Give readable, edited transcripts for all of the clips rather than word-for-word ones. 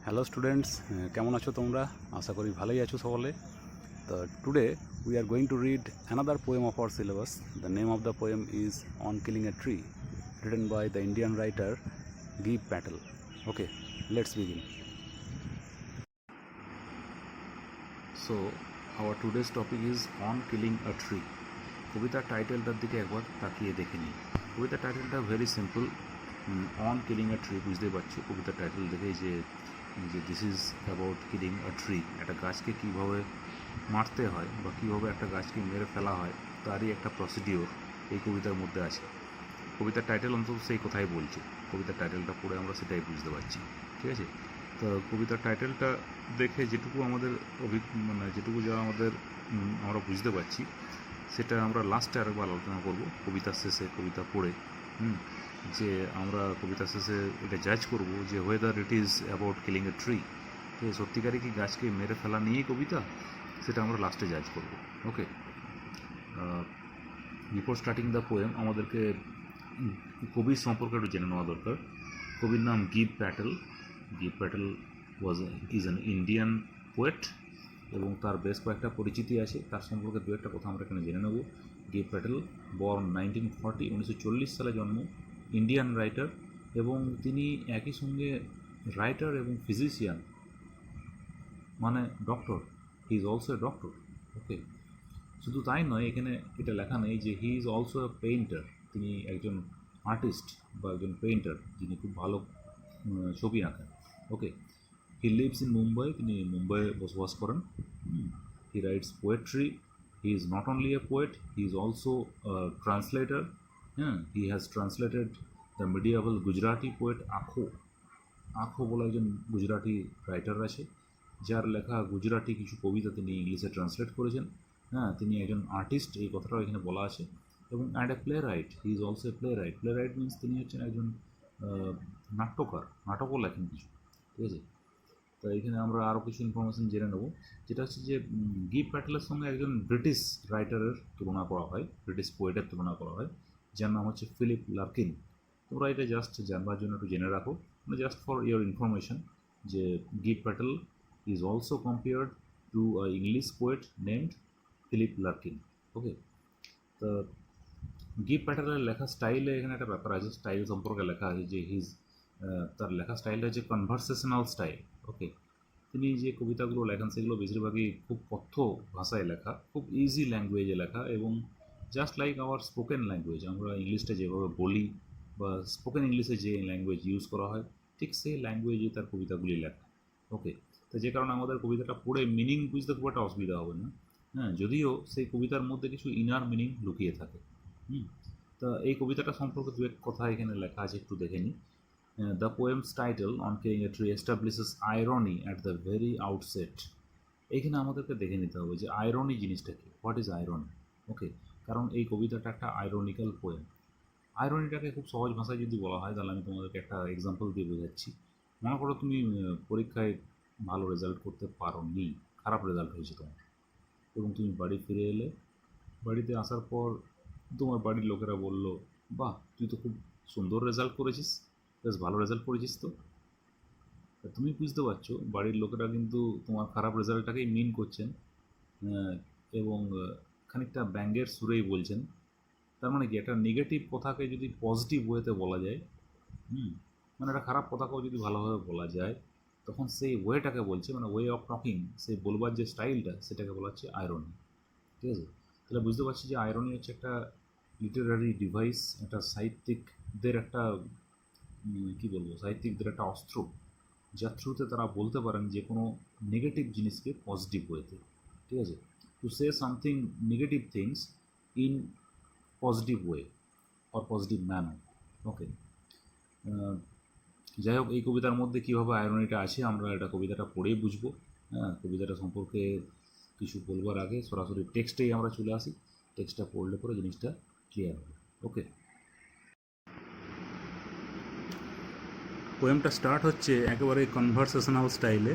Hello students, কেমন আছো তোমরা? আশা করি ভালোই আছো সকলে। তো today we are going to read another poem of our syllabus. The name of the poem is on killing a tree, written by the Indian writer Gib Patel. Okay, let's begin. So our today's topic is on killing a tree. কবিতার টাইটেলটার দিকে একবার তাকিয়ে দেখে নিই। কবিতার টাইটেলটা very simple, on killing a tree. বুঝতে পারছি কবিতার টাইটেল দেখে যে this is about killing a tree. একটা গাছকে কীভাবে মারতে হয় বা কীভাবে একটা গাছকে মেরে ফেলা হয় তারই একটা প্রসিডিওর এই কবিতার মধ্যে আছে। কবিতার টাইটেল অন্তত সেই কথাই বলছে। কবিতার টাইটেলটা পড়ে আমরা সেটাই বুঝতে পারছি, ঠিক আছে? তো কবিতার টাইটেলটা দেখে যেটুকু আমাদের যেটুকু যা আমরা বুঝতে পারছি সেটা আমরা লাস্টে আরেকবার আলোচনা করব কবিতার শেষে, কবিতা পড়ে যে আমরা কবিতার শেষে এটা জাজ করব যে weather it is about killing a tree, সত্যিকারে কি গাছকে মেরে ফেলা নিয়েই কবিতা, সেটা আমরা লাস্টে জাজ করব। ওকে, বিফোর স্টার্টিং দ্য পোয়েম আমাদেরকে কবির সম্পর্কে একটু জেনে নেওয়া দরকার। কবির নাম give Patel. Give Patel is an Indian poet এবং তার বেশ কয়েকটা পরিচিতি আছে। তার সম্পর্কে দু একটা কথা আমরা এখানে জেনে নেব। গিব প্যাটেল বর্ন 1940, 1940 সালে জন্ম, ইন্ডিয়ান রাইটার, এবং তিনি একই সঙ্গে রাইটার এবং ফিজিশিয়ান, মানে doctor. He is also a doctor. Okay, শুধু তাই নয়, এখানে এটা লেখা নেই যে he is also a painter. তিনি একজন আর্টিস্ট বা একজন পেইন্টার যিনি খুব ভালো ছবি আঁকেন। Okay, he lives in Mumbai. তিনি মুম্বাইয়ে বসবাস করেন। He writes poetry. He is not only a poet, he is also translator. He has translated the medieval Gujarati poet Akho. Akho বলে একজন গুজরাটি রাইটার আছে, যার লেখা গুজরাটি কিছু কবিতা তিনি ইংলিশে ট্রান্সলেট করেছেন। তিনি একজন আর্টিস্ট, এই কথাটাও এখানে বলা আছে। এবং and a play right, he is also A play right. Play right means তিনি হচ্ছেন একজন নাট্যকার, নাটকও লেখেন কিছু, ঠিক আছে? তো এখানে আমরা আরও কিছু ইনফরমেশন জেনে নেব, যেটা হচ্ছে যে গিব প্যাটেলের সঙ্গে একজন ব্রিটিশ রাইটারের তুলনা করা হয়, ব্রিটিশ পোয়েটের তুলনা করা হয়, যার নাম হচ্ছে ফিলিপ লার্কিন। তোমরা এটা জাস্ট জানবার জন্য একটু জেনে রাখো, মানে জাস্ট ফর ইয়োর ইনফরমেশন, যে গিব Patel is also compared to a English poet named Philip Larkin. Okay, তো গিব প্যাটেলের লেখা স্টাইলে এখানে একটা ব্যাপার আছে, স্টাইল সম্পর্কে লেখা আছে যে তার লেখা স্টাইলটা হচ্ছে কনভারসেশনাল স্টাইল। ওকে, তিনি যে কবিতাগুলো লেখেন সেগুলো বেশিরভাগই খুব কথ্য ভাষায় লেখা, খুব ইজি ল্যাঙ্গুয়েজে লেখা, এবং just like our spoken language, আমরা ইংলিশটা যেভাবে বলি বা স্পোকেন ইংলিশে যে ল্যাঙ্গুয়েজ ইউজ করা হয় ঠিক সেই ল্যাঙ্গুয়েজে তার কবিতাগুলি লেখা। ওকে, তো যে কারণে আমাদের কবিতাটা পড়ে মিনিং বুঝতে খুব একটা অসুবিধা হবে না। যদিও সেই কবিতার মধ্যে কিছু ইনার মিনিং লুকিয়ে থাকে। তা এই কবিতাটা সম্পর্কে দু এক কথা এখানে লেখা আছে, একটু দেখে নিই। The poem's title, On Killing a Tree, establishes irony at the very outset. এইখানে আমাদেরকে দেখে নিতে হবে যে আয়রনি জিনিসটা কি, হোয়াট ইজ আয়রনি। ওকে, কারণ এই কবিতাটা একটা আয়রনিক্যাল পোয়েম। আয়রনিটাকে খুব সহজ ভাষায় যদি বলা হয় তাহলে আমি তোমাদেরকে একটা এক্সাম্পল দিয়ে বোঝাচ্ছি। মনে করো তুমি পরীক্ষায় ভালো রেজাল্ট করতে পারো নি, খারাপ রেজাল্ট হয়েছে তোমার, এবং তুমি বাড়ি ফিরে এলে। বাড়িতে আসার পর তোমার বাড়ির লোকেরা বলল, বাহ, তুই তো খুব সুন্দর রেজাল্ট করেছিস, বেশ ভালো রেজাল্ট করেছিস তো। তুমি বুঝতে পারছো বাড়ির লোকেরা কিন্তু তোমার খারাপ রেজাল্টটাকেই মিন করছেন, এবং খানিকটা ব্যঙ্গের সুরেই বলছেন। তার মানে কি, একটা নেগেটিভ কথাকে যদি পজিটিভ ওয়েতে বলা যায়, মানে একটা খারাপ কথাকেও যদি ভালোভাবে বলা যায়, তখন সেই ওয়েটাকে বলছে, মানে ওয়ে অফ টকিং, সেই বলবার যে স্টাইলটা, সেটাকে বলা হচ্ছে আয়রনি। ঠিক আছে? তাহলে বুঝতে পারছি যে আয়রনি হচ্ছে একটা লিটারারি ডিভাইস, একটা সাহিত্যিকদের একটা কী বলবো, সাহিত্যিকদের একটা অস্ত্র, যার থ্রুতে তারা বলতে পারেন যে কোনো নেগেটিভ জিনিসকে পজিটিভ ওয়েতে। ঠিক আছে? To say something negative things in positive way or positive manner. Okay, যাই হোক, এই কবিতার মধ্যে কীভাবে আয়রনিটা আছে আমরা এটা কবিতাটা পড়েই বুঝবো। কবিতাটা সম্পর্কে কিছু বলবার আগে সরাসরি টেক্সটেই আমরা চলে আসি। টেক্সটটা পড়লে পরে জিনিসটা ক্লিয়ার হবে। ওকে, পোয়েমটা স্টার্ট হচ্ছে একেবারে কনভারসেশনাল স্টাইলে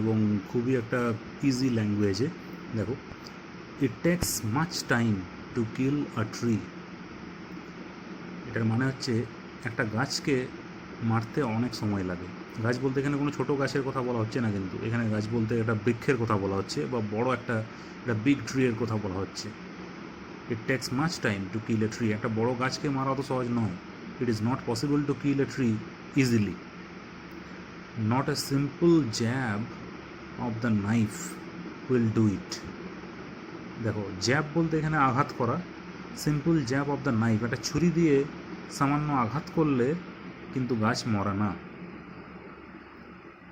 এবং খুবই একটা ইজি ল্যাঙ্গুয়েজে। দেখো, it takes much time to kill a tree. এটার মানে হচ্ছে একটা গাছকে মারতে অনেক সময় লাগে। গাছ বলতে এখানে কোনো ছোটো গাছের কথা বলা হচ্ছে না, কিন্তু এখানে গাছ বলতে একটা বৃক্ষের কথা বলা হচ্ছে বা বড় একটা বিগ ট্রিয়ের কথা বলা হচ্ছে। It takes much time to kill a tree. একটা বড় গাছকে মারা অত সহজ নয়। It is not possible to kill a tree easily. Not a simple jab of the knife will do ইট। দেখো, জ্যাব বলতে এখানে আঘাত করা। Simple jab of the knife, একটা ছুরি দিয়ে সামান্য আঘাত করলে কিন্তু গাছ মরে না,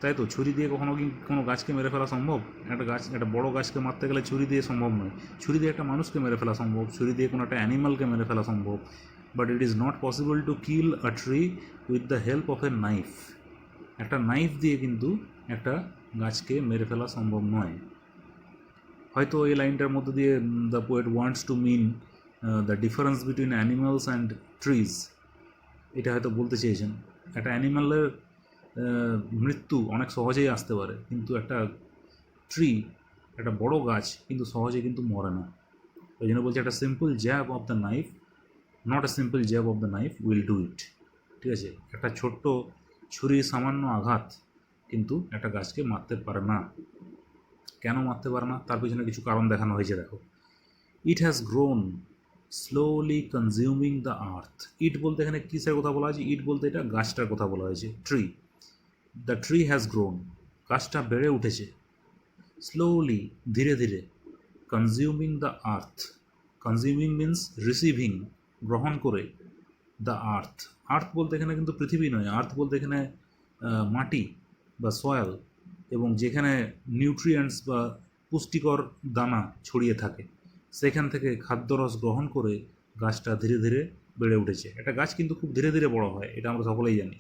তাই তো? ছুরি দিয়ে কখনো কি কোনো গাছকে মেরে ফেলা সম্ভব? একটা বড় গাছকে মারতে গেলে ছুরি দিয়ে সম্ভব নয়। ছুরি দিয়ে একটা মানুষকে মেরে ফেলা সম্ভব, ছুরি দিয়ে কোনো একটা অ্যানিমালকে মেরে ফেলা সম্ভব, but it is not possible to kill a tree with the help of a knife. একটা নাইফ দিয়ে কিন্তু একটা গাছকে মেরে ফেলা সম্ভব নয়। হয়তো এই লাইনটার মধ্যে দিয়ে the poet wants to mean the difference between animals and trees, এটা হয়তো বলতে চেয়েছেন। একটা অ্যানিমালের মৃত্যু অনেক সহজেই আসতে পারে, কিন্তু একটা ট্রি, একটা বড় গাছ কিন্তু সহজে কিন্তু মরে না। ওই জন্য বলছে একটা simple jab of the knife, not a simple jab of the knife will do ইট। ঠিক আছে, একটা ছোট্ট ছুরির সামান্য আঘাত কিন্তু একটা গাছকে মারতে পারে না। কেন মারতে পারে না, তার পিছনে কিছু কারণ দেখানো হয়েছে। দেখো, it has grown slowly consuming the earth. It বলতে এখানে কিসের কথা বলা হয়েছে? ইট বলতে এটা গাছটার কথা বলা হয়েছে, tree. The tree has grown, গাছটা বেড়ে উঠেছে। স্লোলি, ধীরে ধীরে। Consuming the earth, consuming means receiving, গ্রহণ করে। দ্য আর্থ, আর্থ বলতে এখানে কিন্তু পৃথিবী নয়, আর্থ বলতে এখানে মাটি বা সয়েল, এবং যেখানে নিউট্রিয়েন্টস বা পুষ্টিকর দানা ছড়িয়ে থাকে, সেখান থেকে খাদ্যরস গ্রহণ করে গাছটা ধীরে ধীরে বেড়ে উঠেছে। একটা গাছ কিন্তু খুব ধীরে ধীরে বড় হয়, এটা আমরা সকলেই জানি।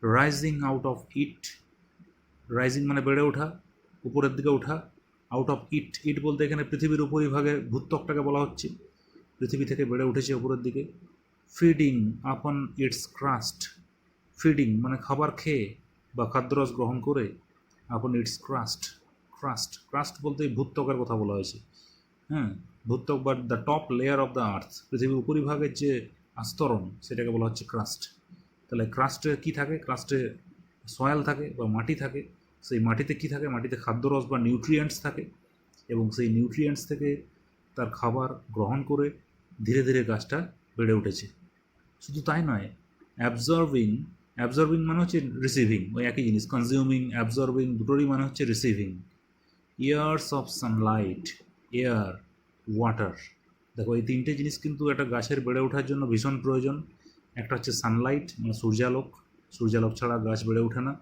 Rising out of it, rising মানে বেড়ে ওঠা, উপরের দিকে ওঠা। আউট অফ ইট, ইট বলতে এখানে পৃথিবীর উপরিভাগে ভূত্বকটাকে বলা হচ্ছে, পৃথিবী থেকে বেড়ে উঠেছে উপরের দিকে। ফিডিং আপন ইটস ক্রাস্ট, ফিডিং মানে খাবার খেয়ে বা খাদ্যরস গ্রহণ করে। আপন ইটস ক্রাস্ট, ক্রাস্ট, ক্রাস্ট বলতে ভূত্বকের কথা বলা হয়েছে। হ্যাঁ, ভূত্বক বা the top layer of the earth, পৃথিবীর উপরিভাগের যে আস্তরণ সেটাকে বলা হচ্ছে ক্রাস্ট। তাহলে ক্রাস্টে কী থাকে? ক্রাস্টে সয়েল থাকে বা মাটি থাকে। সেই মাটিতে কী থাকে? মাটিতে খাদ্যরস বা নিউট্রিয়েন্টস থাকে, এবং সেই নিউট্রিয়েন্টস থেকে তার খাবার গ্রহণ করে ধীরে ধীরে গাছটা বেড়ে উঠেছে। শুধু তাই নয়, অ্যাবজর্বিং, অ্যাবজর্বিং মানে হচ্ছে রিসিভিং, ওই একই জিনিস। কনজিউমিং, অ্যাবজর্বিং দুটোরই মানে হচ্ছে receiving. Years of Sunlight, air, water. দেখো, এই তিনটে জিনিস কিন্তু একটা গাছের বেড়ে ওঠার জন্য ভীষণ প্রয়োজন। একটা হচ্ছে সানলাইট মানে সূর্যালোক, সূর্যালোক ছাড়া গাছ বেড়ে ওঠে না।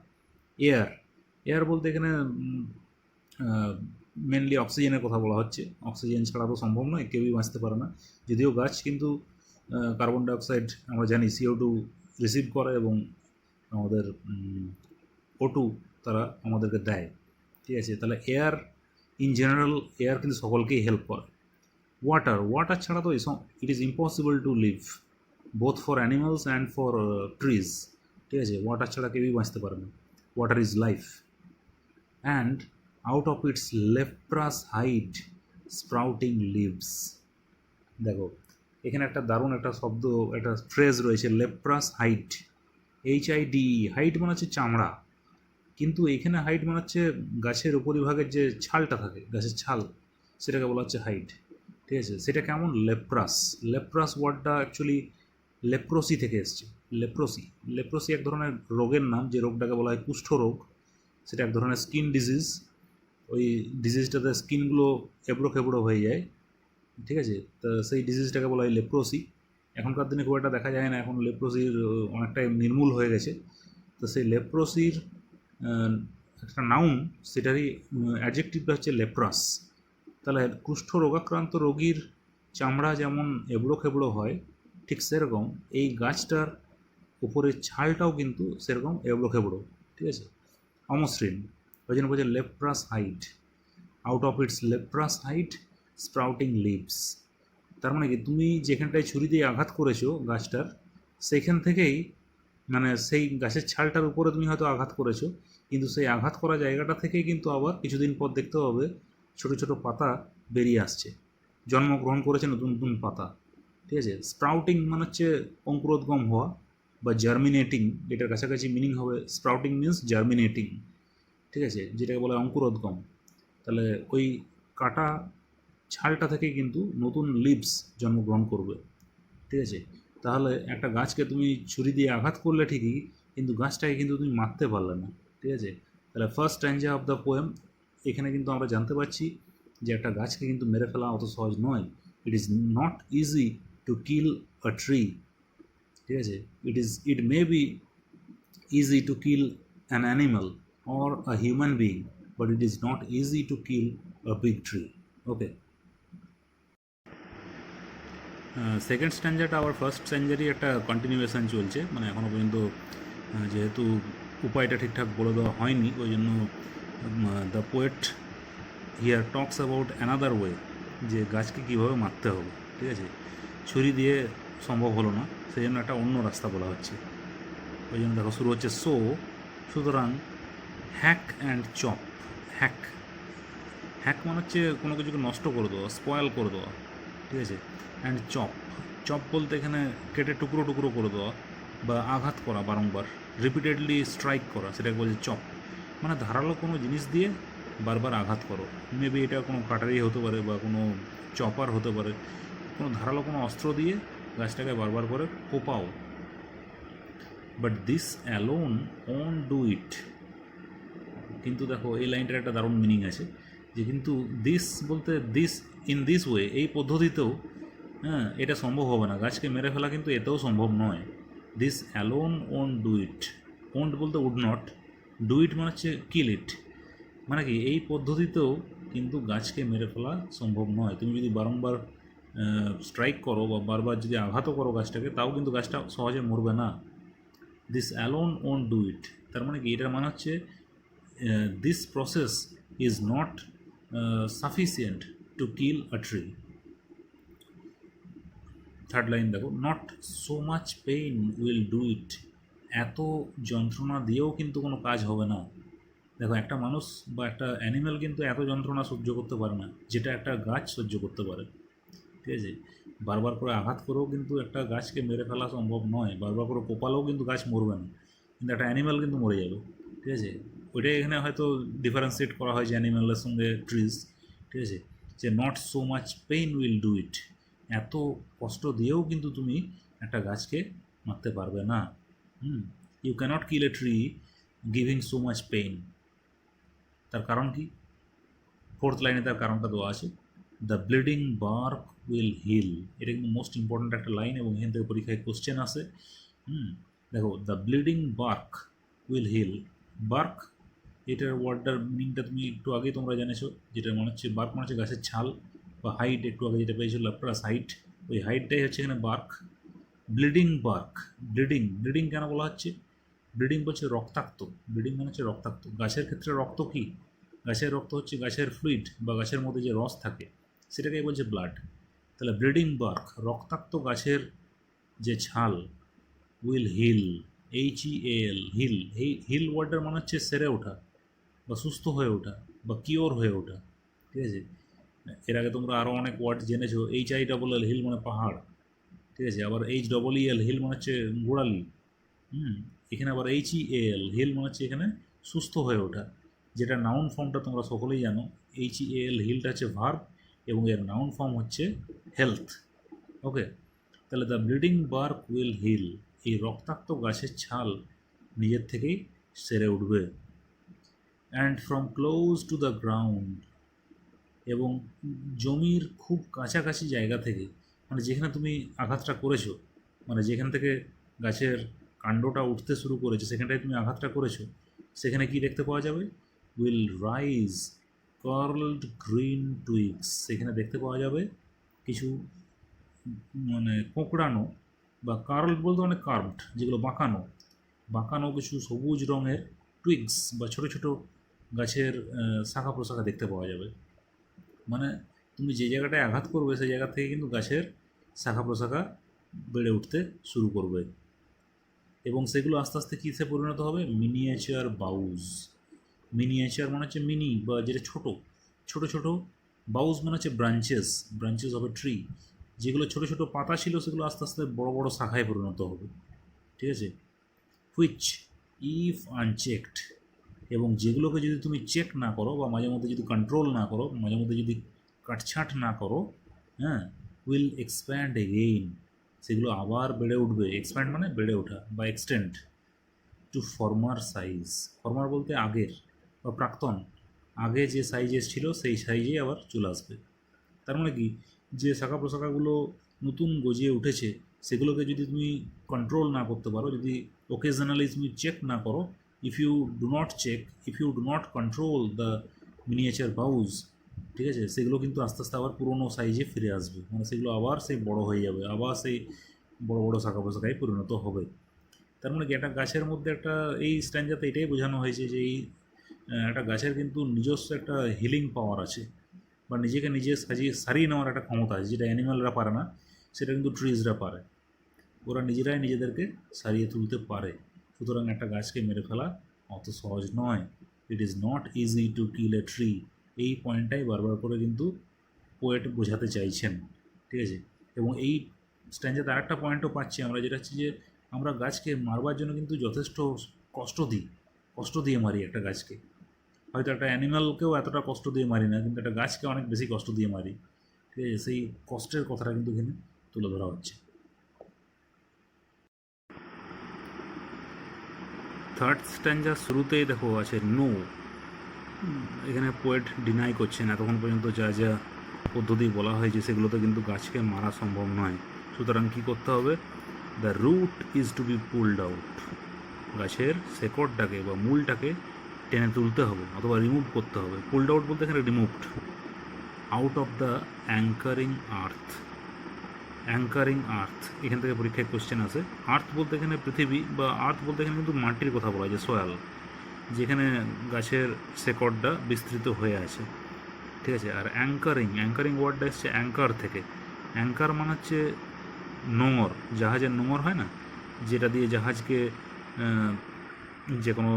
এয়ার, এয়ার বলতে এখানে মেনলি অক্সিজেনের কথা বলা হচ্ছে। অক্সিজেন ছাড়া তো সম্ভব নয়, কেউই বাঁচতে পারে না। যদিও গাছ কিন্তু কার্বন ডাইঅক্সাইড আমরা জানি CO2 রিসিভ করে, এবং আমাদের O2 তারা আমাদেরকে দেয়। ঠিক আছে, তাহলে এয়ার ইন জেনারেল, এয়ার কিন্তু সকলকেই হেল্প করে। ওয়াটার, ওয়াটার ছাড়া তো it is impossible to live, both for animals and for trees. ঠিক আছে, ওয়াটার ছাড়া কেউই বাঁচতে পারে না। Water is life. And out of its leprous hide sprouting leaves. দেখো, এখানে একটা দারুণ একটা শব্দ, একটা ফ্রেজ রয়েছে, লেপ্রাস হাইড, HIDE। হাইট মানে হচ্ছে চামড়া, কিন্তু এখানে হাইট মানে হচ্ছে গাছের উপরিভাগের যে ছালটা থাকে, গাছের ছাল, সেটাকে বলা হচ্ছে হাইট। ঠিক আছে, সেটা কেমন? লেপ্রাস, লেপ্রাস ওয়ার্ডটা অ্যাকচুয়ালি লেপ্রোসি থেকে এসছে। লেপ্রোসি, লেপ্রোসি এক ধরনের রোগের নাম, যে রোগটাকে বলা হয় কুষ্ঠ রোগ। সেটা এক ধরনের স্কিন ডিজিজ। ওই ডিজিজটাতে স্কিনগুলো এবড়ো খেবড়ো হয়ে যায়। ঠিক আছে, তো সেই ডিজিজটাকে বলা হয় লেপ্রোসি। এখনকার দিনে খুব একটা দেখা যায় না, এখন লেপ্রোসির অনেকটাই নির্মূল হয়ে গেছে। তো সেই লেপ্রোসির একটা নাউন, সেটারই অ্যাডজেক্টিভটা হচ্ছে লেপ্রাস। তাহলে কুষ্ঠ রোগাক্রান্ত রোগীর চামড়া যেমন এবড়ো খেবড়ো হয়, ঠিক সেরকম এই গাছটার উপরের ছালটাও কিন্তু সেরকম এবড়ো খেবড়ো। ঠিক আছে, অমসৃণ। ওই জন্য বলছে leprous hide, out of its leprous hide sprouting leaves. তার মানে কি, তুমি যেখানটায় ছুরি দিয়ে আঘাত করেছো গাছটার, সেইখান থেকেই, মানে সেই গাছের ছালটার উপরে তুমি হয়তো আঘাত করেছো, কিন্তু সেই আঘাত করা জায়গাটা থেকেই কিন্তু আবার কিছুদিন পর দেখতে হবে ছোটো ছোটো পাতা বেরিয়ে আসছে, জন্মগ্রহণ করেছে নতুন নতুন পাতা। ঠিক আছে, স্প্রাউটিং মানে হচ্ছে অঙ্কুরোদ্গম হওয়া, বা জার্মিনেটিং, এটার কাছাকাছি মিনিং হবে। স্প্রাউটিং মিন্স জার্মিনেটিং, ঠিক আছে, যেটাকে বলে অঙ্কুরোদ্গম। তাহলে ওই কাটা ছালটা থেকে কিন্তু নতুন লিভস জন্মগ্রহণ করবে, ঠিক আছে। তাহলে একটা গাছকে তুমি ছুরি দিয়ে আঘাত করলে ঠিকই, কিন্তু গাছটাকে কিন্তু তুমি মারতে পারলে না, ঠিক আছে। তাহলে ফার্স্ট স্ট্যাঞ্জা অফ দ্য পোয়েম, এখানে কিন্তু আমরা জানতে পারছি যে একটা গাছকে কিন্তু মেরে ফেলা অত সহজ নয়। It is not easy to kill a tree, ঠিক আছে। It may be easy to kill an animal or a human being, but it is not easy to kill a big tree. Okay. Second standard আবার first স্ট্যান্ডার্ডই একটা continuation চলছে, মানে এখনও পর্যন্ত যেহেতু উপায়টা ঠিকঠাক বলে দেওয়া হয়নি, ওই জন্য the poet here talks about another way, যে গাছকে কীভাবে মারতে হবে, ঠিক আছে। ছুরি দিয়ে সম্ভব হলো না, সেই জন্য একটা অন্য রাস্তা বলা হচ্ছে। ওই জন্য দেখো শুরু হচ্ছে সো, সুতরাং hack and chop. Hack, hack মানে হচ্ছে কোনো কিছুকে নষ্ট করে দেওয়া, স্পয়েল করে দেওয়া, ঠিক আছে। অ্যান্ড চপ, চপ বলতে এখানে কেটে টুকরো টুকরো করে দেওয়া বা আঘাত করা, বারংবার রিপিটেডলি স্ট্রাইক করা, সেটাকে বলছে চপ। মানে ধারালো কোনো জিনিস দিয়ে বারবার আঘাত করো। মেবি এটা কোনো কাটারি হতে পারে বা কোনো চপার হতে পারে, কোনো ধারালো কোনো অস্ত্র দিয়ে গাছটাকে বারবার করে কোপাও। But this alone won't do it. কিন্তু দেখো এই লাইনটার একটা দারুণ মিনিং আছে, যে কিন্তু দিস বলতে দিস ইন দিস ওয়ে, এই পদ্ধতিতেও এটা সম্ভব হবে না, গাছকে মেরে ফেলা কিন্তু এতেও সম্ভব নয়। This alone won't do it. Won't বলতে উড নট, ডু ইট মানে হচ্ছে কিল ইট, মানে কি এই পদ্ধতিতেও কিন্তু গাছকে মেরে ফেলা সম্ভব নয়। তুমি যদি বারংবার স্ট্রাইক করো বা বারবার যদি আঘাতও করো গাছটাকে, তাও কিন্তু গাছটা সহজে মরবে না। This alone won't do it, তার মানে কি এটার মানে হচ্ছে this process is not sufficient to kill a tree. Third line দেখো, not so much pain will do it. এত যন্ত্রণা দিয়েও কিন্তু কোনো কাজ হবে না। দেখো একটা মানুষ বা একটা অ্যানিম্যাল কিন্তু এত যন্ত্রণা সহ্য করতে পারে না, যেটা একটা গাছ সহ্য করতে পারে, ঠিক আছে। বারবার করে আঘাত করেও কিন্তু একটা গাছকে মেরে ফেলা সম্ভব নয়, বারবার করে কোপালেও কিন্তু গাছ মরবে না, কিন্তু একটা অ্যানিম্যাল কিন্তু মরে যাবে, ঠিক আছে। ওইটাই এখানে হয়তো ডিফারেন্সিয়েট করা হয় যে অ্যানিম্যালের সঙ্গে ট্রিজ, ঠিক আছে, যে not so much pain will do it. এত কষ্ট দিয়েও কিন্তু তুমি একটা গাছকে মারতে পারবে না। You can't kill a tree giving so much pain. তার কারণ কি? ফোর্থ লাইনে তার কারণটা দেওয়া আছে, the bleeding bark will heal. এটা কিন্তু মোস্ট ইম্পর্ট্যান্ট একটা লাইন, এবং এখান থেকে পরীক্ষায় কোশ্চেন আসে। দেখো, the bleeding bark will heal. Bark, এটার ওয়ার্ডটার মিনিংটা তুমি একটু আগেই তোমরা জেনেছো, যেটা মনে হচ্ছে বার্ক মানে হচ্ছে গাছের ছাল, বা হাইট, একটু আগে যেটা পেয়েছিল প্লাস হাইট, ওই হাইটটাই হচ্ছে এখানে bark. Bleeding bark, bleeding, bleeding কেন বলা হচ্ছে? ব্লিডিং বলছে রক্তাক্ত, ব্লিডিং মানে হচ্ছে রক্তাক্ত। গাছের ক্ষেত্রে রক্ত কী? গাছের রক্ত হচ্ছে গাছের ফ্লুইড বা গাছের মধ্যে যে রস থাকে, সেটাকেই বলছে ব্লাড। তাহলে ব্লিডিং বার্ক, রক্তাক্ত গাছের যে ছাল, will heal, HEAL, heal. Heal ওয়ার্ডটার মানে হচ্ছে সেরে ওঠা বা সুস্থ হয়ে ওঠা বা কিওর হয়ে ওঠা, ঠিক আছে। এর আগে তোমরা আরও অনেক ওয়ার্ড জেনেছো, HILL, হিল মানে পাহাড়, ঠিক আছে। আবার HEEL, হিল মানে হচ্ছে গোড়ালি। এখানে আবার HEAL, হিল মানে হচ্ছে এখানে সুস্থ হয়ে ওঠা, যেটা নাউন ফর্মটা তোমরা সকলেই জানো। HEAL, হিলটা হচ্ছে ভার্ব, এবং এর নাউন ফর্ম হচ্ছে হেলথ। ওকে, তাহলে the bleeding bark will heal, এই রক্তাক্ত গাছের ছাল নিজের থেকেই সেরে উঠবে। And from close to the ground, এবং জমির খুব কাছাকাছি জায়গা থেকে, মানে যেখানে তুমি আঘাতটা করেছো, মানে যেখান থেকে গাছের কাণ্ডটা উঠতে শুরু করেছে, সেখানটায় তুমি আঘাতটা করেছো, সেখানে কি দেখতে পাওয়া যাবে? Will rise curled green twigs. সেখানে দেখতে পাওয়া যাবে কিছু মানে কোঁকড়ানো, বা কার্ল বলতে মানে কার্ভড, যেগুলো বাঁকানো, বাঁকানো কিছু সবুজ রঙের টুইগস বা ছোটো ছোটো গাছের শাখা প্রশাখা দেখতে পাওয়া যাবে। মানে তুমি যে জায়গাটায় আঘাত করবে সেই জায়গা থেকে কিন্তু গাছের শাখা প্রশাখা বেড়ে উঠতে শুরু করবে, এবং সেগুলো আস্তে আস্তে কিসে পরিণত হবে? Miniature boughs. মিনিয়েচার মানে হচ্ছে মিনি বা যেটা ছোটো, ছোটো ছোটো। বাউজ মানে হচ্ছে branches, branches of a tree. যেগুলো ছোটো ছোটো পাতা ছিল সেগুলো আস্তে আস্তে বড় বড় শাখায় পরিণত হবে, ঠিক আছে, হুইচ ইফ আনচেকড, এবং যেগুলোকে যদি তুমি চেক না করো বা মাঝে মধ্যে যদি কন্ট্রোল না করো, মাঝে মধ্যে যদি কাটছাঁট না করো, হ্যাঁ, উইল এক্সপ্যান্ড এগেইন, সেগুলো আবার বেড়ে উঠবে। এক্সপ্যান্ড মানে বেড়ে ওঠা বা extend two former size. Former বলতে আগের বা প্রাক্তন, আগে যে সাইজ ছিল সেই সাইজে আবার চলে আসবে। তার মানে কি, যে শাখা প্রশাখাগুলো নতুন গজিয়ে উঠেছে সেগুলোকে যদি তুমি কন্ট্রোল না করতে পারো, যদি ওকেশনালি তুমি চেক না করো, if you do not check, if you do not control the miniature boughs, ঠিক আছে, সেগুলো কিন্তু আস্তে আস্তে আবার পুরোনো সাইজে ফিরে আসবে, মানে সেগুলো আবার সেই বড় হয়ে যাবে, আবার সেই বড় বড় শাখা প্রশাখায় পরিণত হবে। তার মানে কি, একটা গাছের মধ্যে একটা, এই স্ট্যান্ডাতে এটাই বোঝানো হয়েছে যে এই একটা গাছের কিন্তু নিজস্ব একটা হিলিং পাওয়ার আছে, বা নিজেকে নিজে সারিয়ে নেওয়ার একটা ক্ষমতা আছে, যেটা অ্যানিম্যালরা পারে না, সেটা কিন্তু ট্রিজরা পারে। ওরা নিজেরাই নিজেদেরকে সারিয়ে তুলতে পারে। সুতরাং একটা গাছকে মেরে ফেলা অত সহজ নয়। It is not easy to kill a tree. এই পয়েন্টটাই বারবার করে কিন্তু পোয়েট বোঝাতে চাইছেন, ঠিক আছে। এবং এই স্ট্যান্ডাতে আরেকটা পয়েন্টও পাচ্ছি আমরা, যেটা হচ্ছে যে আমরা গাছকে মারবার জন্য কিন্তু যথেষ্ট কষ্ট দিয়ে মারি একটা গাছকে। হয়তো একটা অ্যানিম্যালকেও এতটা কষ্ট দিয়ে মারি না, কিন্তু একটা গাছকে অনেক বেশি কষ্ট দিয়ে মারি, ঠিক আছে। সেই কষ্টের কথাটা কিন্তু এখানে তুলে ধরা হচ্ছে। থার্ড স্ট্যান্ডার শুরুতেই দেখো আছে নো। এখানে পোয়েট ডিনাই করছেন এতক্ষণ পর্যন্ত যা যা পদ্ধতি বলা হয়েছে সেগুলোতে কিন্তু গাছকে মারা সম্ভব নয়। সুতরাং কী করতে হবে? The root is to be pulled out. গাছের শেকড়টাকে বা মূলটাকে টেনে তুলতে হবে অথবা রিমুভ করতে হবে। পুলড আউট বলতে এখানে removed out of the anchoring earth. Anchoring earth, এখান থেকে পরীক্ষায় কোশ্চেন আসে। আর্থ বলতে এখানে পৃথিবী, বা আর্থ বলতে এখানে কিন্তু মাটির কথা বলা যায়, সয়াল, যেখানে গাছের শেকড়টা বিস্তৃত হয়ে আছে, ঠিক আছে। আর অ্যাঙ্কারিং ওয়ার্ডটা এসছে অ্যাঙ্কার থেকে। অ্যাঙ্কার মানে হচ্ছে নোঙর, জাহাজের নোঙর হয় না, যেটা দিয়ে জাহাজকে যে কোনো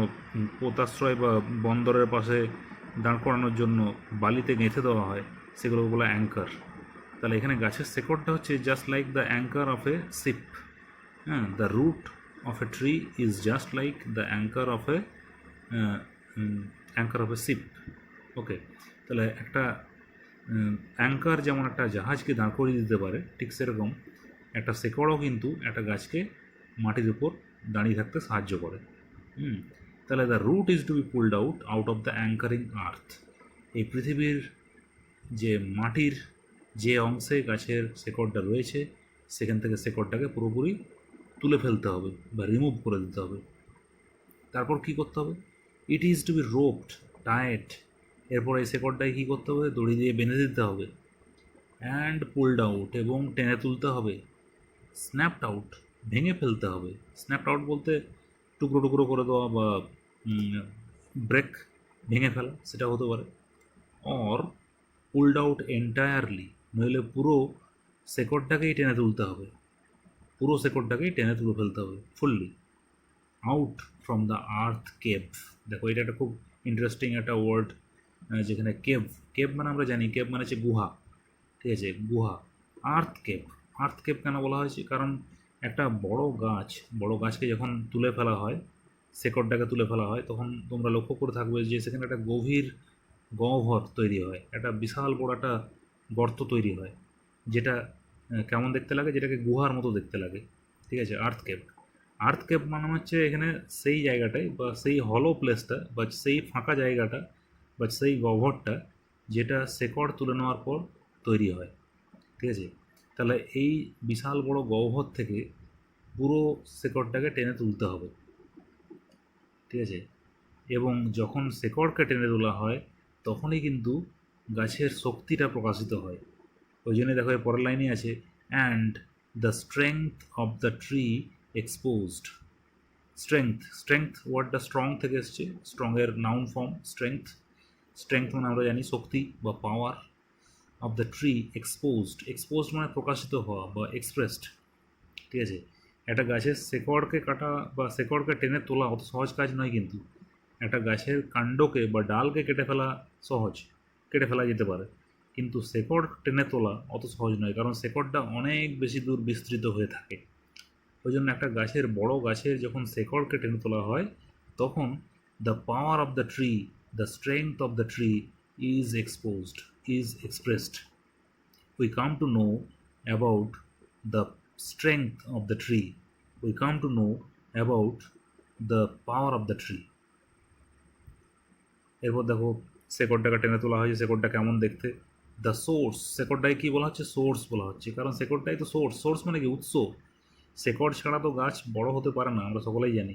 পোতাশ্রয় বা বন্দরের পাশে দাঁড় করানোর জন্য বালিতে গেঁথে দেওয়া হয়, সেগুলো বলা অ্যাঙ্কার। তাহলে এখানে গাছের শেকড়টা হচ্ছে just like the anchor of a ship. হ্যাঁ, the root of a tree is just like the anchor of a ship. Okay, তাহলে একটা অ্যাঙ্কার যেমন একটা জাহাজকে দাঁড় করিয়ে দিতে পারে, ঠিক সেরকম একটা শেকড়ও কিন্তু একটা গাছকে মাটির উপর দাঁড়িয়ে থাকতে সাহায্য করে। তাহলে the root is to be pulled out of the anchoring earth. এই পৃথিবীর যে মাটির যে অংশে গাছের শেকড়টা রয়েছে, সেখান থেকে শেকড়টাকে পুরোপুরি তুলে ফেলতে হবে বা রিমুভ করে দিতে হবে। তারপর কি করতে হবে? It is to be roped tight. এরপর এই শেকড়টাকে কী করতে হবে? দড়ি দিয়ে বেঁধে দিতে হবে। অ্যান্ড পুলড আউট, এবং টেনে তুলতে হবে। স্ন্যাপড আউট, ভেঙে ফেলতে হবে। স্ন্যাপড আউট বলতে টুকরো টুকরো করে দেওয়া বা ব্রেক, ভেঙে ফেলা, সেটা হতে পারে। অর পুলড আউট এন্টায়ারলি, নইলে পুরো শেকড়টাকেই টেনে তুলতে হবে, পুরো শেকড়টাকেই টেনে তুলে ফেলতে হবে fully. Out from the earth cave. দেখো, এটা একটা খুব ইন্টারেস্টিং একটা ওয়ার্ড, যেখানে কেভ, কেভ মানে আমরা জানি কেভ মানে হচ্ছে গুহা, ঠিক আছে, গুহা। আর্থ কেভ কেন বলা হয়েছে? কারণ একটা বড় গাছকে যখন তুলে ফেলা হয়, শেকড়টাকে তুলে ফেলা হয়, তখন তোমরা লক্ষ্য করে থাকবে যে সেখানে একটা গভীর গহ্বর তৈরি হয়, একটা বিশাল বড় একটা গর্ত তৈরি হয়, যেটা কেমন দেখতে লাগে? যেটাকে গুহার মতো দেখতে লাগে, ঠিক আছে। আর্থ কেভ মানে হচ্ছে এখানে সেই জায়গাটায় বা সেই হলো প্লেসটা বা সেই ফাঁকা জায়গাটা বা সেই গহ্বরটা যেটা শেকড় তুলে নেওয়ার পর তৈরি হয়, ঠিক আছে। তাহলে এই বিশাল বড় গহ্বর থেকে পুরো শেকড়টাকে টেনে তুলতে হবে, ঠিক আছে। এবং যখন শেকড়কে টেনে তোলা হয় তখনই কিন্তু গাছের শক্তিটা প্রকাশিত হয়। ওই জন্য দেখো এর পরের লাইনে আছে and the strength of the tree exposed. Strength ওয়ার্ডটা স্ট্রং থেকে এসছে, স্ট্রংয়ের নাউন ফর্ম স্ট্রেংথ মানে আমরা জানি শক্তি বা পাওয়ার। অফ দ্য ট্রি এক্সপোজড মানে প্রকাশিত হওয়া বা এক্সপ্রেসড, ঠিক আছে। একটা গাছের শেকড়কে কাটা বা শেকড়কে টেনে তোলা অত সহজ কাজ নয়, কিন্তু একটা গাছের কাণ্ডকে বা ডালকে কেটে ফেলা সহজ, কেটে ফেলা যেতে পারে, কিন্তু শেকড় টেনে তোলা অত সহজ নয়, কারণ শেকড়টা অনেক বেশি দূর বিস্তৃত হয়ে থাকে। ওই জন্য একটা গাছের বড় গাছের যখন শেকড়কে টেনে তোলা হয় তখন the power of the tree, the strength of the tree is exposed, is expressed. We come to know about the strength of the tree. We come to know about the power of the tree. এরপর দেখো শেকড়টাকে টেনে তোলা হয়েছে, শেকড়টা কেমন দেখতে। The source, শেকড়টাকে কী বলা হচ্ছে? Source বলা হচ্ছে, কারণ শেকড়টাই তো সোর্স। সোর্স মানে কি? উৎস। শেকড় ছাড়া তো গাছ বড় হতে পারে না, আমরা সকলেই জানি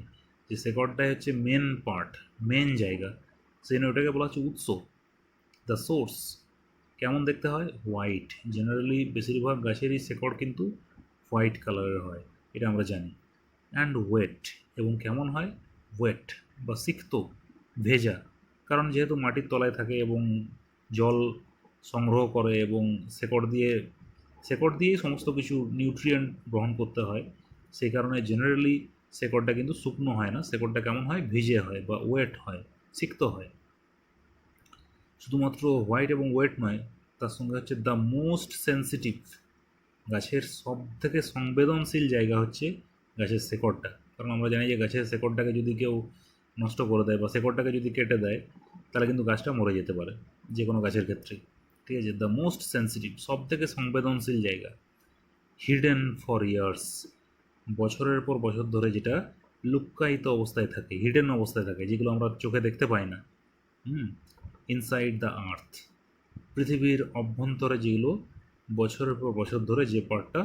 যে শেকড়টাই হচ্ছে মেন পার্ট, মেন জায়গা, সেই জন্য ওটাকে বলা হচ্ছে উৎস। দ্য সোর্স কেমন দেখতে হয়? হোয়াইট। জেনারেলি বেশিরভাগ গাছেরই শেকড় কিন্তু হোয়াইট কালারের হয়, এটা আমরা জানি। অ্যান্ড ওয়েট, এবং কেমন হয়? ওয়েট বা সিক্ত, ভেজা, কারণ যেহেতু মাটির তলায় থাকে এবং জল সংগ্রহ করে এবং শেকড় দিয়েই সমস্ত কিছু নিউট্রিয়েন্ট গ্রহণ করতে হয়, সেই কারণে জেনারেলি শেকড়টা কিন্তু শুকনো হয় না, শেকড়টা কেমন হয়? ভিজে হয় বা ওয়েট হয়, সিক্ত হয়। শুধুমাত্র হোয়াইট এবং ওয়েট নয়, তার সঙ্গে হচ্ছে দ্য মোস্ট সেন্সিটিভ, গাছের সব থেকে সংবেদনশীল জায়গা হচ্ছে গাছের শেকড়টা। কারণ আমরা জানি যে গাছের শেকড়টাকে যদি কেউ নষ্ট করে দেয় বা শেকড়টাকে যদি কেটে দেয় তাহলে কিন্তু গাছটা মরে যেতে পারে, যে কোনো গাছের ক্ষেত্রে। ঠিক আছে, দ্য মোস্ট সেন্সিটিভ, সব থেকে সংবেদনশীল জায়গা। হিডেন ফর ইয়ার্স, বছরের পর বছর ধরে যেটা লুক্কায়িত অবস্থায় থাকে, হিডেন অবস্থায় থাকে, যেগুলো আমরা চোখে দেখতে পাই না। ইনসাইড দ্য আর্থ, পৃথিবীর অভ্যন্তরে যেগুলো বছরের পর বছর ধরে যে পার্টটা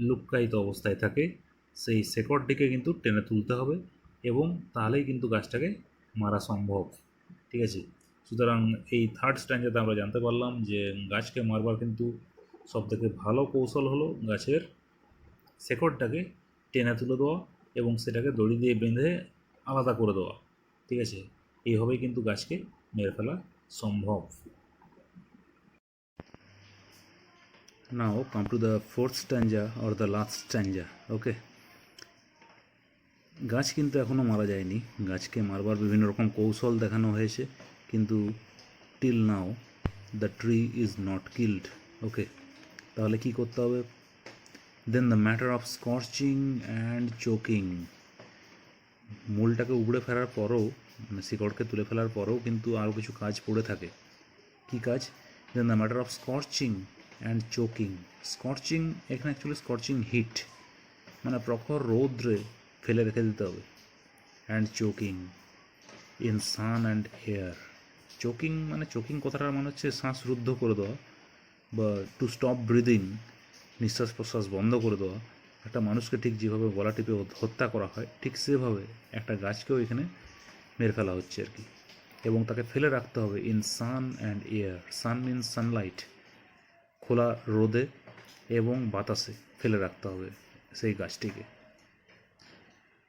লুক্কায়িত অবস্থায় থাকে, সেই শেকড়টিকে কিন্তু টেনে তুলতে হবে এবং তাহলেই কিন্তু গাছটাকে মারা সম্ভব। ঠিক আছে, সুতরাং এই থার্ড স্ট্যান্ডাতে আমরা জানতে পারলাম যে গাছকে মারবার কিন্তু সবথেকে ভালো কৌশল হলো গাছের শেকড়টাকে টেনে তুলে দেওয়া এবং সেটাকে দড়ি দিয়ে বেঁধে আলাদা করে দেওয়া। ঠিক আছে, এইভাবেই কিন্তু গাছকে মেরে ফেলা সম্ভব। Now come to the fourth stanza or the last stanza. Okay, গাছ কিন্তু এখনও মারা যায়নি, গাছকে মারবার বিভিন্ন রকম কৌশল দেখানো হয়েছে, কিন্তু till now the tree is not killed. Okay, তাহলে কি করতে হবে? Then the matter of scorching and choking, মূলটাকে উপড়ে ফেলার পরেও, মানে শিকড়কে তুলে ফেলার পরেও কিন্তু আরও কিছু কাজ পড়ে থাকে। কি কাজ? Then the matter of scorching and choking. Scorching, এখানে অ্যাকচুয়ালি স্কর্চিং হিট, মানে প্রখর রৌদ্রে ফেলে রেখে দিতে হবে। And choking in sun and air. Choking মানে, চোকিং কথাটার মানে হচ্ছে শ্বাস রুদ্ধ করে দেওয়া বা টু স্টপ ব্রিদিং, নিঃশ্বাস প্রশ্বাস বন্ধ করে দেওয়া। একটা মানুষকে ঠিক যেভাবে গলা টিপে হত্যা করা হয়, ঠিক সেভাবে একটা গাছকেও এখানে মেরে ফেলা হচ্ছে আর কি, এবং তাকে ফেলে রাখতে হবে in sun and air. Sun means sunlight, খোলা রোদে এবং বাতাসে ফেলে রাখতে হবে সেই গাছটিকে।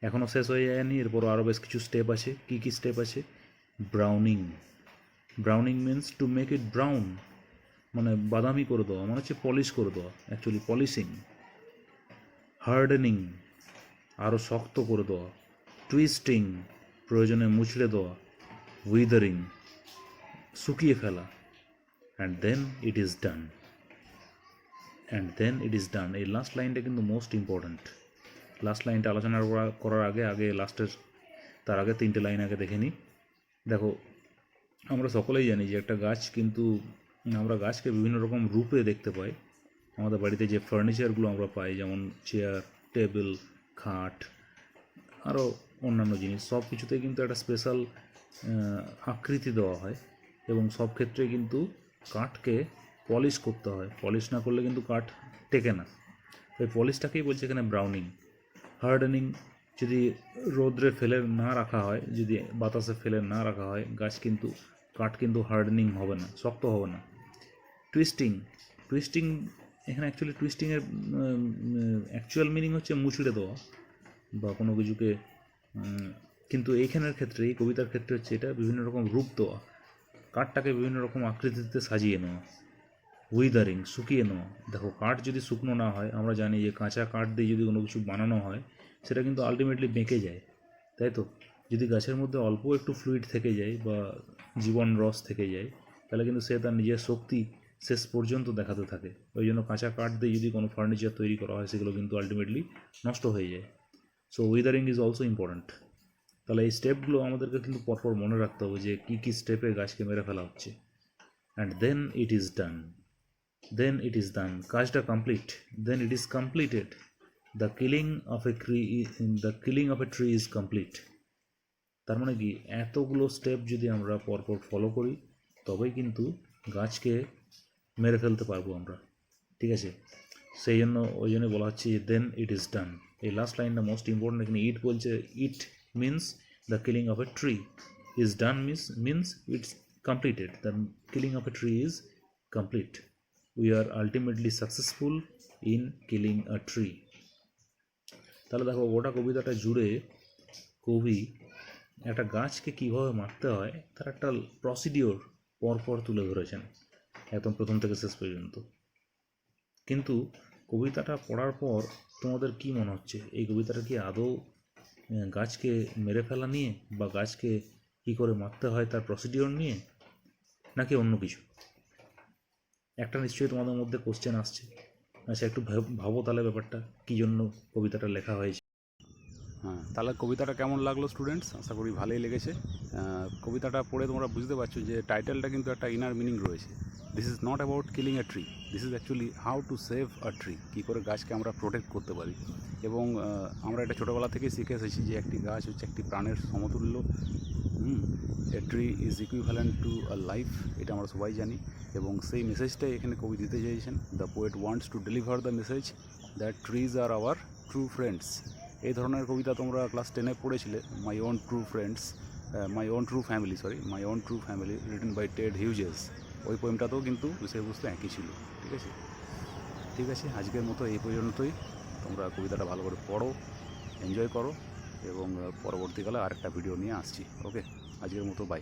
এখনও শেষ হয়ে যায়নি, এরপরও আরও বেশ কিছু স্টেপ আছে। কী কী স্টেপ আছে? Browning. Browning means to make it brown, মানে বাদামি করে দেওয়া, মানে হচ্ছে পলিশ করে দেওয়া, অ্যাকচুয়ালি পলিশিং। হার্ডেনিং, আরও শক্ত করে দেওয়া। টুইস্টিং, প্রয়োজনে মুছড়ে দেওয়া। উইদারিং, শুকিয়ে ফেলা। And then it is done. And then it is done, এই লাস্ট লাইনটা কিন্তু মোস্ট ইম্পর্ট্যান্ট। লাস্ট লাইনটা আলোচনা করার আগে লাস্টের, তার আগে 3টে লাইন আগে দেখে নিই। দেখো, আমরা সকলেই জানি যে একটা গাছ কিন্তু, আমরা গাছকে বিভিন্ন রকম রূপে দেখতে পাই। আমাদের বাড়িতে যে ফার্নিচারগুলো আমরা পাই, যেমন চেয়ার, টেবিল, খাট, আরও অন্যান্য জিনিস, সব কিছুতেই কিন্তু একটা স্পেশাল আকৃতি দেওয়া হয় এবং সব ক্ষেত্রে কিন্তু কাঠকে পলিশ করতে হয়। পলিশ না করলে কিন্তু কাঠ টেকে না। এই পলিশটাকেই বলছে এখানে ব্রাউনিং। হার্ডেনিং, যদি রোদ্রে ফেলে না রাখা হয়, যদি বাতাসে ফেলে না রাখা হয়, কাঠ কিন্তু হার্ডেনিং হবে না, শক্ত হবে না। টুইস্টিং, টুইস্টিং এখানে অ্যাকচুয়ালি টুইস্টিংয়ের অ্যাকচুয়াল মিনিং হচ্ছে মুচড়ে দেওয়া বা কোনো কিছুকে, কিন্তু এইখানের ক্ষেত্রে, এই কবিতার ক্ষেত্রে হচ্ছে এটা বিভিন্ন রকম রূপ দেওয়া, কাঠটাকে বিভিন্ন রকম আকৃতিতে সাজিয়ে নেওয়া। উইদারিং, শুকিয়ে নেওয়া। দেখো, কাঠ যদি শুকনো না হয়, আমরা জানি যে কাঁচা কাঠ দিয়ে যদি কোনো কিছু বানানো হয় সেটা কিন্তু আলটিমেটলি বেঁকে যায়, তাই তো? যদি গাছের মধ্যে অল্প একটু ফ্লুইড থেকে যায় বা জীবন রস থেকে যায়, তাহলে কিন্তু সে তার নিজের শক্তি শেষ পর্যন্ত দেখাতে থাকে। ওই জন্য কাঁচা কাঠ দিয়ে যদি কোনো ফার্নিচার তৈরি করা হয়, সেগুলো কিন্তু আলটিমেটলি নষ্ট হয়ে যায়। So withering is also important. তাহলে এই স্টেপগুলো আমাদেরকে কিন্তু পরপর মনে রাখতে হবে যে কী কী স্টেপে গাছকে মেরে ফেলা হচ্ছে। And then it is done, then it is done, কাজটা complete, then it is completed, the killing of a tree is complete। তার মানে কি, এতগুলো স্টেপ যদি আমরা পরপর ফলো করি তবেই কিন্তু গাছকে মেরে ফেলতে পারবো আমরা, ঠিক আছে। সেই জন্য ওই জন্য বলা হচ্ছে যে দেন ইট ইজ ডান। এই লাস্ট লাইনটা মোস্ট ইম্পর্টেন্ট। এখানে ইট বলছে, it means the killing of a tree, is done means it's completed, the killing of a tree is complete, we are ultimately successful in killing a tree। তাহলে দেখো গোটা কবিতাটা জুড়ে কবি একটা গাছকে কীভাবে মারতে হয় তার একটা প্রসিডিওর পরপর তুলে ধরেছেন একদম প্রথম থেকে শেষ পর্যন্ত। কিন্তু কবিতাটা পড়ার পর তোমাদের কি মনে হচ্ছে, এই কবিতাটা কি আদৌ গাছকে মেরে ফেলা নিয়ে বা গাছকে কী করে মারতে হয় তার প্রসিডিওর নিয়ে, নাকি অন্য কিছু? একটা নিশ্চয়ই তোমাদের মধ্যে কোশ্চেন আসছে। আচ্ছা, একটু ভাবো তাহলে ব্যাপারটা কী জন্য কবিতাটা লেখা হয়েছে। হ্যাঁ, তাহলে কবিতাটা কেমন লাগলো স্টুডেন্টস? আশা করি ভালোই লেগেছে। কবিতাটা পড়ে তোমরা বুঝতে পারছো যে টাইটেলটা কিন্তু একটা ইনার মিনিং রয়েছে। This is not about killing a tree, this is actually how to save a tree, কী করে গাছকে আমরা প্রোটেক্ট করতে পারি। এবং আমরা এটা ছোটোবেলা থেকেই শিখে এসেছি যে একটি গাছ হচ্ছে একটি প্রাণের সমতুল্য। এ tree is equivalent to a life, এটা আমরা সবাই জানি। এবং সেই মেসেজটাই এখানে কবি দিতে চেয়েছেন। The poet wants to deliver the message that trees are our true friends. এই ধরনের কবিতা তোমরা ক্লাস 10-এ পড়েছিলে, my own true family written by Ted Hughes. ওই পোয়েমটাতেও কিন্তু বিষয়বস্তু একই ছিল, ঠিক আছে। আজকের মতো এই পর্যন্তই। তোমরা কবিতাটা ভালো করে পড়ো, এনজয় করো, এবং পরবর্তীকালে আরেকটা ভিডিও নিয়ে আসছি। ওকে, আজকের মতো বাই।